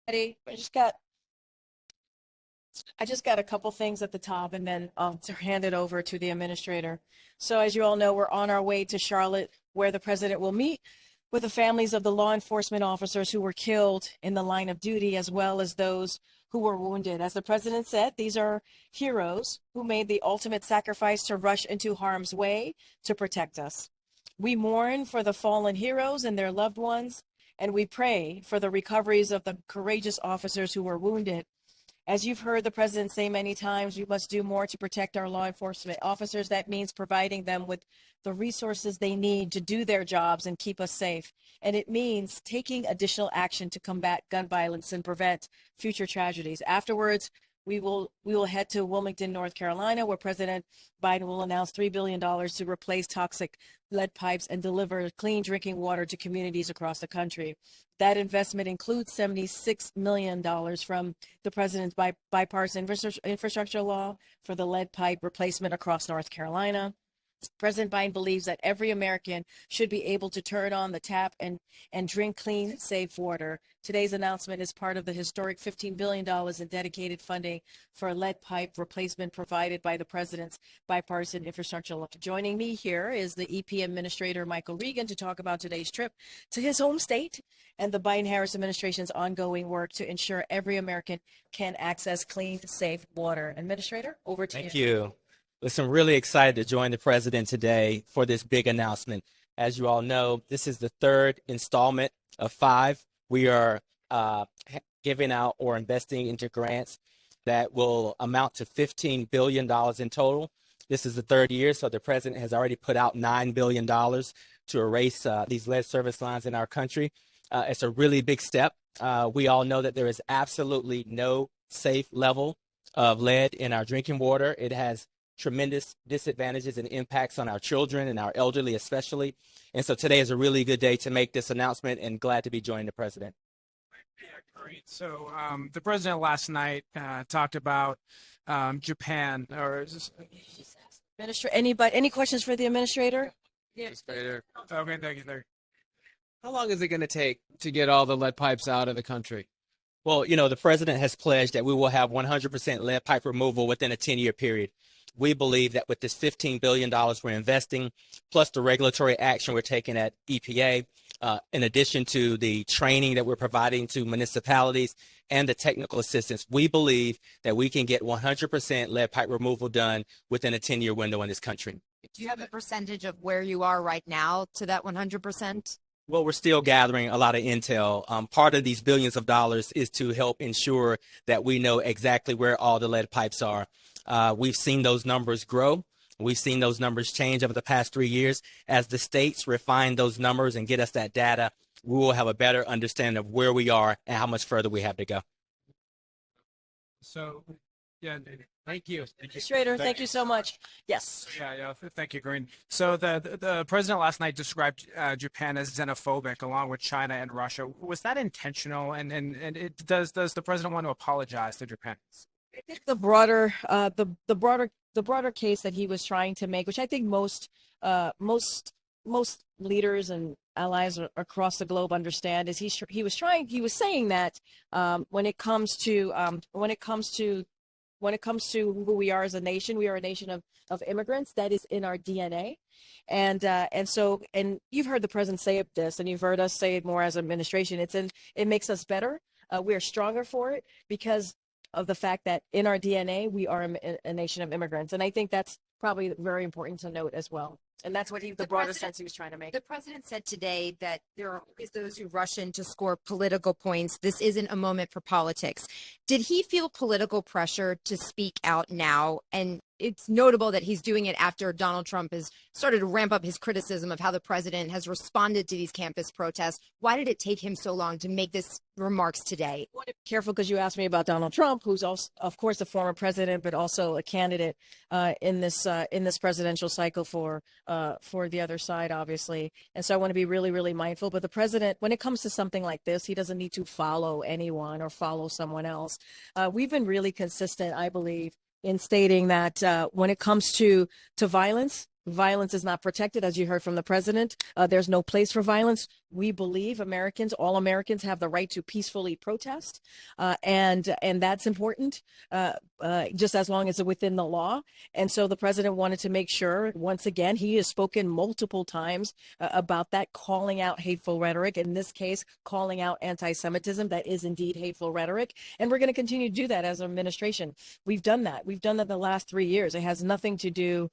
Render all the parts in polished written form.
I just got a couple things at the top and then to hand it over to the administrator. So as you all know, we're on our way to Charlotte, where the president will meet with the families of the law enforcement officers who were killed in the line of duty, as well as those who were wounded. As the president said, these are heroes who made the ultimate sacrifice to rush into harm's way to protect us. We mourn for the fallen heroes and their loved ones, and we pray for the recoveries of the courageous officers who were wounded. As you've heard the president say many times, we must do more to protect our law enforcement officers. That means providing them with the resources they need to do their jobs and keep us safe. And it means taking additional action to combat gun violence and prevent future tragedies. Afterwards, we will head to Wilmington, North Carolina, where President Biden will announce $3 billion to replace toxic lead pipes and deliver clean drinking water to communities across the country. That investment includes $76 million from the president's bipartisan infrastructure law for the lead pipe replacement across North Carolina. President Biden believes that every American should be able to turn on the tap and drink clean, safe water. Today's announcement is part of the historic $15 billion in dedicated funding for lead pipe replacement provided by the president's bipartisan infrastructure law. Joining me here is the EP Administrator Michael Regan to talk about today's trip to his home state and the Biden-Harris administration's ongoing work to ensure every American can access clean, safe water. Administrator, over to you. Thank you. Listen, really excited to join the president today for this big announcement. As you all know, this is the third installment of 5. We are giving out or investing into grants that will amount to $15 billion in total. This is the third year, so the president has already put out $9 billion to erase these lead service lines in our country. It's a really big step. We all know that there is absolutely no safe level of lead in our drinking water. It has tremendous disadvantages and impacts on our children and our elderly especially. And so today is a really good day to make this announcement, and glad to be joining the president. Yeah, great. So the president last night talked about Japan. Any questions for the administrator? Administrator. Okay, thank you. How long is it going to take to get all the lead pipes out of the country? Well, you know, the president has pledged that we will have 100% lead pipe removal within a 10-year period. We believe that with this $15 billion we're investing, plus the regulatory action we're taking at EPA, in addition to the training that we're providing to municipalities and the technical assistance, we believe that we can get 100% lead pipe removal done within a 10-year window in this country. Do you have a percentage of where you are right now to that 100%? Well, we're still gathering a lot of intel. Part of these billions of dollars is to help ensure that we know exactly where all the lead pipes are. We've seen those numbers grow. We've seen those numbers change over the past 3 years. As the states refine those numbers and get us that data, we will have a better understanding of where we are and how much further we have to go. So, yeah, thank you. Administrator, thank you so much. Yes. Yeah, thank you, Karine. So the president last night described Japan as xenophobic, along with China and Russia. Was that intentional? And does the president want to apologize to Japan? I think the broader case that he was trying to make, which I think most leaders and allies across the globe understand, is he was saying that when it comes to who we are as a nation, we are a nation of immigrants. That is in our DNA. And you've heard the president say this, and you've heard us say it more as administration. It makes us better. We are stronger for it because of the fact that in our DNA, we are a nation of immigrants. And I think that's probably very important to note as well. And that's what the broader sense he was trying to make. The president said today that there are always those who rush in to score political points. This isn't a moment for politics. Did he feel political pressure to speak out now? And it's notable that he's doing it after Donald Trump has started to ramp up his criticism of how the president has responded to these campus protests. Why did it take him so long to make this remarks today? I want to be careful because you asked me about Donald Trump, who's also, of course, a former president, but also a candidate in this presidential cycle for the other side, obviously. And so I want to be really, really mindful. But the president, when it comes to something like this, he doesn't need to follow anyone or follow someone else. We've been really consistent, I believe, in stating that when it comes to violence, Violence is not protected, as you heard from the president. There's no place for violence. We believe all Americans have the right to peacefully protest, and that's important, just as long as it's within the law. And so the president wanted to make sure, once again, he has spoken multiple times about that, calling out hateful rhetoric, in this case, calling out anti-Semitism. That is indeed hateful rhetoric. And we're going to continue to do that as an administration. We've done that. We've done that the last 3 years. It has nothing to do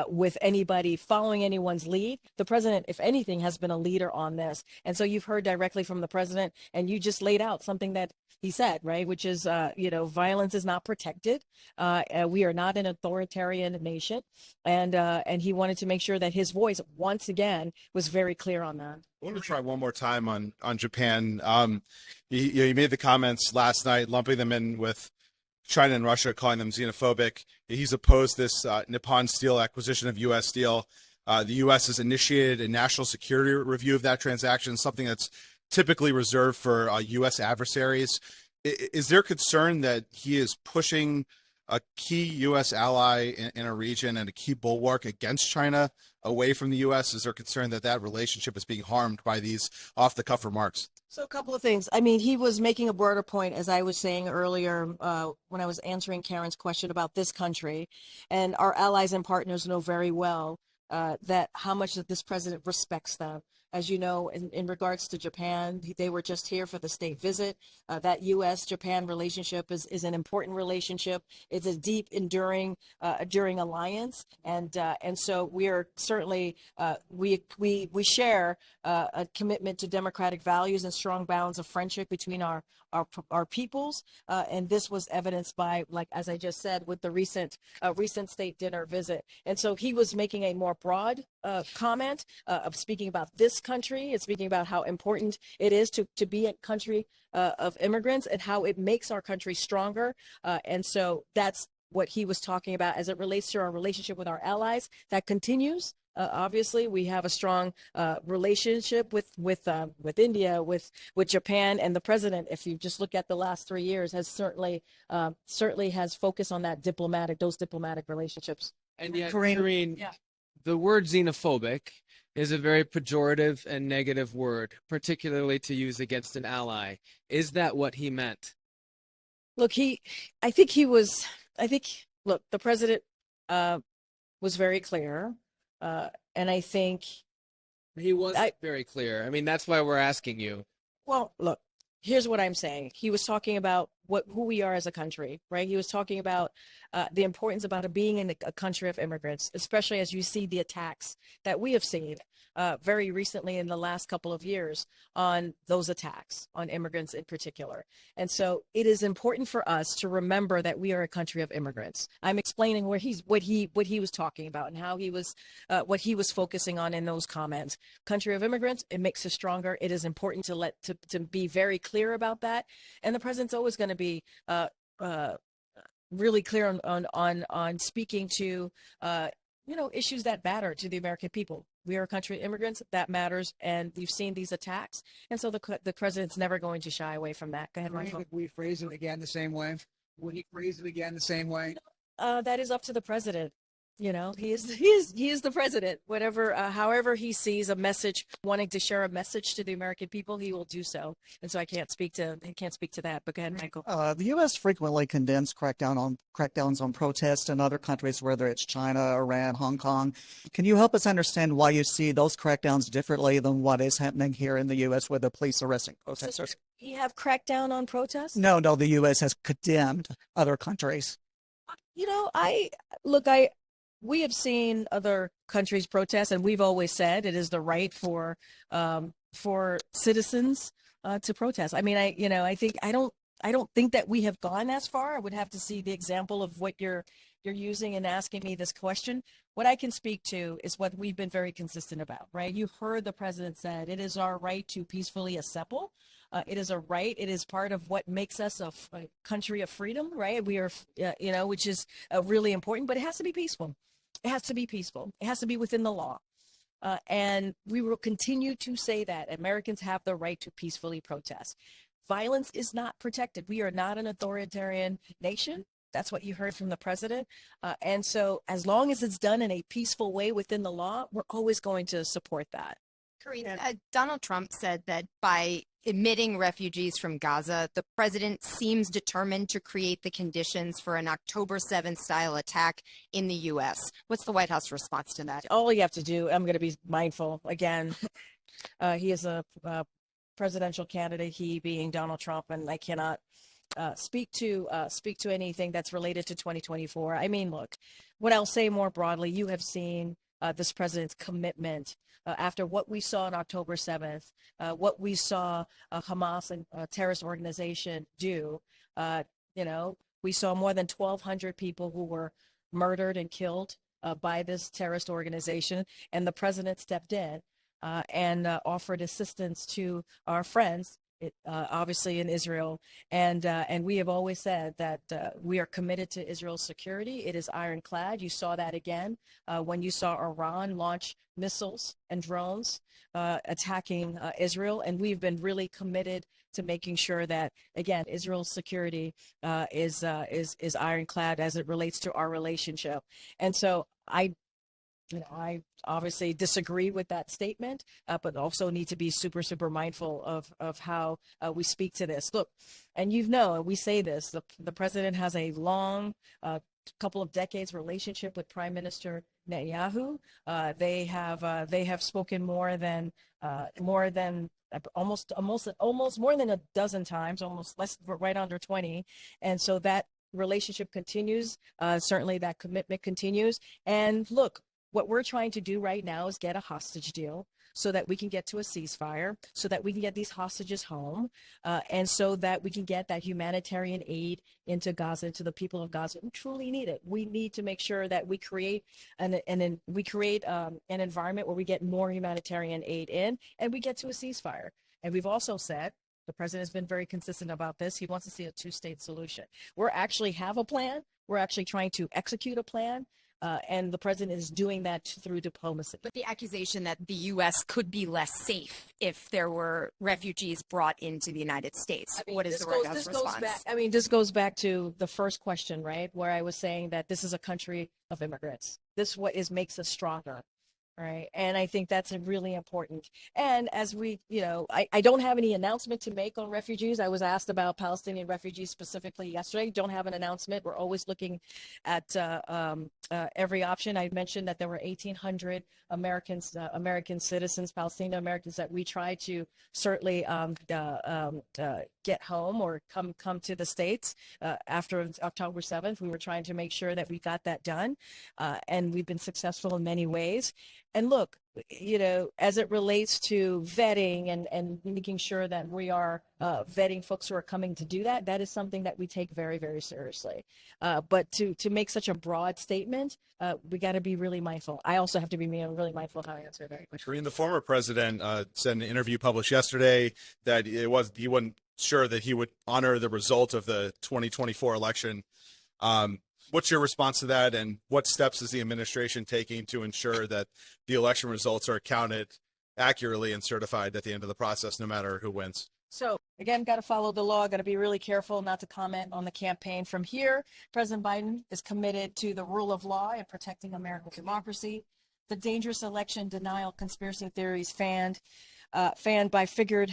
with anybody following anyone's lead. The president, if anything, has been a leader on this. And so you've heard directly from the president, and you just laid out something that he said, right, which is, violence is not protected. We are not an authoritarian nation. And he wanted to make sure that his voice, once again, was very clear on that. I want to try one more time on Japan. You made the comments last night, lumping them in with China and Russia, calling them xenophobic. He's opposed this Nippon Steel acquisition of U.S. Steel. The U.S. has initiated a national security review of that transaction, something that's typically reserved for U.S. adversaries. Is there concern that he is pushing a key U.S. ally in a region and a key bulwark against China away from the U.S.? Is there concern that that relationship is being harmed by these off-the-cuff remarks? So a couple of things. I mean, he was making a broader point, as I was saying earlier, when I was answering Karen's question about this country. And our allies and partners know very well that how much that this president respects them. As you know, in regards to Japan, they were just here for the state visit. That U.S.-Japan relationship is an important relationship. It's a deep, enduring alliance, and so we are certainly we share a commitment to democratic values and strong bounds of friendship between our peoples, and this was evidenced by, like as I just said, with the recent state dinner visit. And so he was making a more broad comment of speaking about this country and speaking about how important it is to be a country of immigrants and how it makes our country stronger. And so that's what he was talking about as it relates to our relationship with our allies. That continues. Obviously, we have a strong relationship with India, with Japan, and the president, if you just look at the last 3 years, has certainly has focused on those diplomatic relationships. And yet, Karine, Yeah. the word xenophobic is a very pejorative and negative word, particularly to use against an ally. Is that what he meant? Look, the president was very clear. And I think, He wasn't very clear. I mean, that's why we're asking you. well, look, here's what I'm saying. He was talking about who we are as a country, right? He was talking about the importance about being in a country of immigrants, especially as you see the attacks that we have seen very recently in the last couple of years on those attacks on immigrants in particular. And so it is important for us to remember that we are a country of immigrants. I'm explaining what he was talking about and how he was what he was focusing on in those comments. Country of immigrants, it makes us stronger. It is important to be very clear about that. And the president's always going to be really clear on speaking to issues that matter to the American people. We are a country of immigrants. That matters, and we've seen these attacks, and so the president's never going to shy away from that. Go ahead, Michael. Would we phrase it again the same way? Would he phrase it again the same way? That is up to the president. You know, he is the president. Whatever, however he sees a message, wanting to share a message to the American people, he will do so. And so I can't speak to that. But go ahead, Michael. The U.S. frequently condemns crackdowns on protests in other countries, whether it's China, Iran, Hong Kong. Can you help us understand why you see those crackdowns differently than what is happening here in the U.S. with the police arresting protesters? We have crackdown on protests? No, the U.S. has condemned other countries. You know, we have seen other countries protest, and we've always said it is the right for citizens to protest. I mean, I don't think that we have gone as far. I would have to see the example of what you're using in asking me this question. What I can speak to is what we've been very consistent about, right? You heard the president said it is our right to peacefully assemble. It is a right. It is part of what makes us a country of freedom, right? We are, which is really important, but it has to be peaceful. It has to be peaceful. It has to be within the law. And we will continue to say that Americans have the right to peacefully protest. Violence is not protected. We are not an authoritarian nation. That's what you heard from the president. And so as long as it's done in a peaceful way within the law, we're always going to support that. Karine, Donald Trump said that by admitting refugees from Gaza, the president seems determined to create the conditions for an October 7th style attack in the U.S. What's the White House response to that? All you have to do, I'm going to be mindful again. He is a presidential candidate, he being Donald Trump, and I cannot speak to anything that's related to 2024. I mean, look, what I'll say more broadly, you have seen this president's commitment after what we saw on October 7th, what we saw Hamas and terrorist organization do. We saw more than 1,200 people who were murdered and killed by this terrorist organization, and the president stepped in and offered assistance to our friends, obviously in Israel, and we have always said that we are committed to Israel's security. It is ironclad. You saw that again when you saw Iran launch missiles and drones attacking Israel, and we've been really committed to making sure that, again, Israel's security is ironclad as it relates to our relationship. And so I obviously disagree with that statement, but also need to be super, super mindful of how we speak to this. Look, and and we say this, the president has a long, couple of decades relationship with Prime Minister Netanyahu. They have spoken more than almost more than a dozen times, almost right under 20. And so that relationship continues. Certainly that commitment continues. And look, what we're trying to do right now is get a hostage deal so that we can get to a ceasefire, so that we can get these hostages home, and so that we can get that humanitarian aid into Gaza, into the people of Gaza who truly need it. We need to make sure that we create an environment where we get more humanitarian aid in, and we get to a ceasefire. And we've also said, the president has been very consistent about this, he wants to see a two-state solution. We actually have a plan. We're actually trying to execute a plan. And the president is doing that through diplomacy. But the accusation that the U.S. could be less safe if there were refugees brought into the United States. What is the White House response? This goes back to the first question, right? Where I was saying that this is a country of immigrants. This makes us stronger. Right. And I think that's really important. And as we, I don't have any announcement to make on refugees. I was asked about Palestinian refugees specifically yesterday. Don't have an announcement. We're always looking at every option. I mentioned that there were 1,800 Americans, American citizens, Palestinian Americans that we try to certainly get home or come to the States after October 7th. We were trying to make sure that we got that done. And we've been successful in many ways. And look, as it relates to vetting and making sure that we are vetting folks who are coming to do that, that is something that we take very, very seriously. But to make such a broad statement, we got to be really mindful. I also have to be really mindful of how I answer that question. Karine, the former president said in an interview published yesterday that he wasn't sure that he would honor the result of the 2024 election. What's your response to that, and what steps is the administration taking to ensure that the election results are counted accurately and certified at the end of the process, no matter who wins? So again, got to follow the law, got to be really careful not to comment on the campaign. From here, President Biden is committed to the rule of law and protecting American democracy. The dangerous election denial conspiracy theories fanned by figured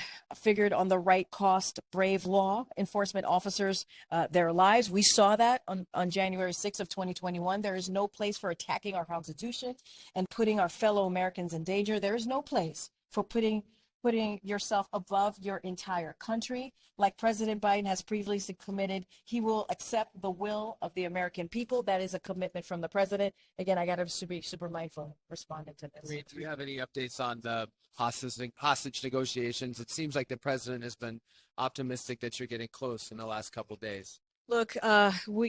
on the right cost brave law enforcement officers their lives. We saw that on January 6th of 2021. There is no place for attacking our Constitution and putting our fellow Americans in danger. There is no place for putting yourself above your entire country. Like President Biden has previously committed, he will accept the will of the American people. That is a commitment from the president. Again, I got to be super mindful responding to this. Do you have any updates on the hostage negotiations? It seems like the president has been optimistic that you're getting close in the last couple of days. Look,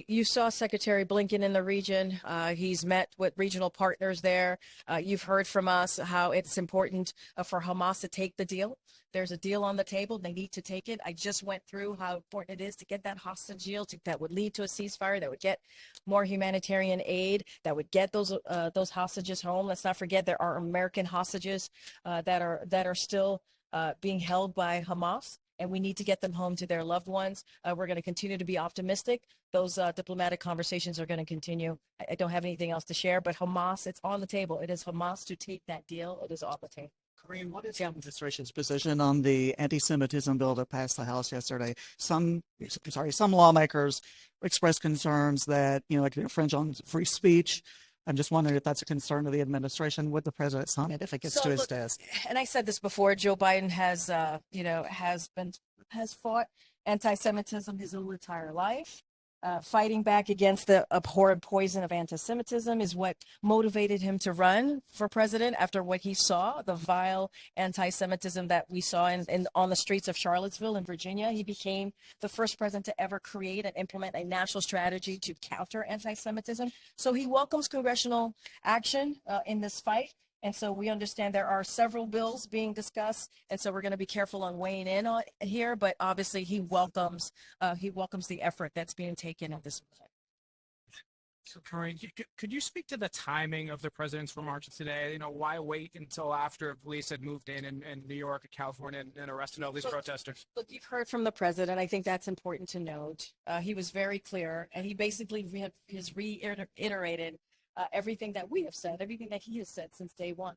you saw Secretary Blinken in the region. He's met with regional partners there. You've heard from us how it's important for Hamas to take the deal. There's a deal on the table. They need to take it. I just went through how important it is to get that hostage deal that would lead to a ceasefire, that would get more humanitarian aid, that would get those hostages home. Let's not forget there are American hostages that are still being held by Hamas. and we need to get them home to their loved ones. We're going to continue to be optimistic. Those diplomatic conversations are going to continue. I don't have anything else to share, but Hamas, it's on the table. It is Hamas to take that deal. It is off the table. Karine, what is the administration's position on the anti-Semitism bill that passed the House yesterday? Some lawmakers expressed concerns that, it could infringe on free speech. I'm just wondering if that's a concern of the administration. Would the president sign it if it gets to his desk? And I said this before, Joe Biden has fought anti-Semitism his whole entire life. Fighting back against the abhorrent poison of anti-Semitism is what motivated him to run for president after what he saw, the vile anti-Semitism that we saw on the streets of Charlottesville in Virginia. He became the first president to ever create and implement a national strategy to counter anti-Semitism. So he welcomes congressional action in this fight. And so we understand there are several bills being discussed, and so we're going to be careful on weighing in on here. But obviously, he welcomes the effort that's being taken at this moment. So, Karine, could you speak to the timing of the president's remarks today? Why wait until after police had moved in New York and California and arrested all these protesters? Look, you've heard from the president. I think that's important to note. He was very clear, and he basically has reiterated everything that we have said, everything that he has said since day one.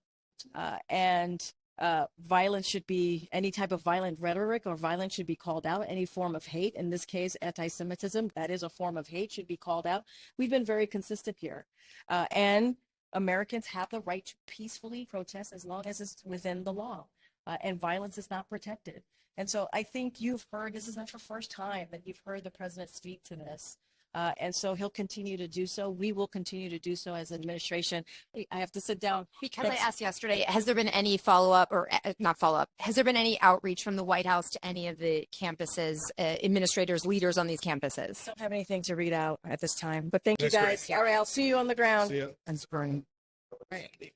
Violence should be, any type of violent rhetoric or violence should be called out. Any form of hate, in this case, anti-Semitism, that is a form of hate, should be called out. We've been very consistent here. And Americans have the right to peacefully protest as long as it's within the law. And violence is not protected. And so I think you've heard, this is not the first time that you've heard the president speak to this. And so he'll continue to do so. We will continue to do so as administration. I have to sit down. Because I asked yesterday, has there been any follow-up or not follow-up? Has there been any outreach from the White House to any of the campuses, administrators, leaders on these campuses? I don't have anything to read out at this time, but thank you That's great. guys. All right, I'll see you on the ground. See ya. And Karine. Right.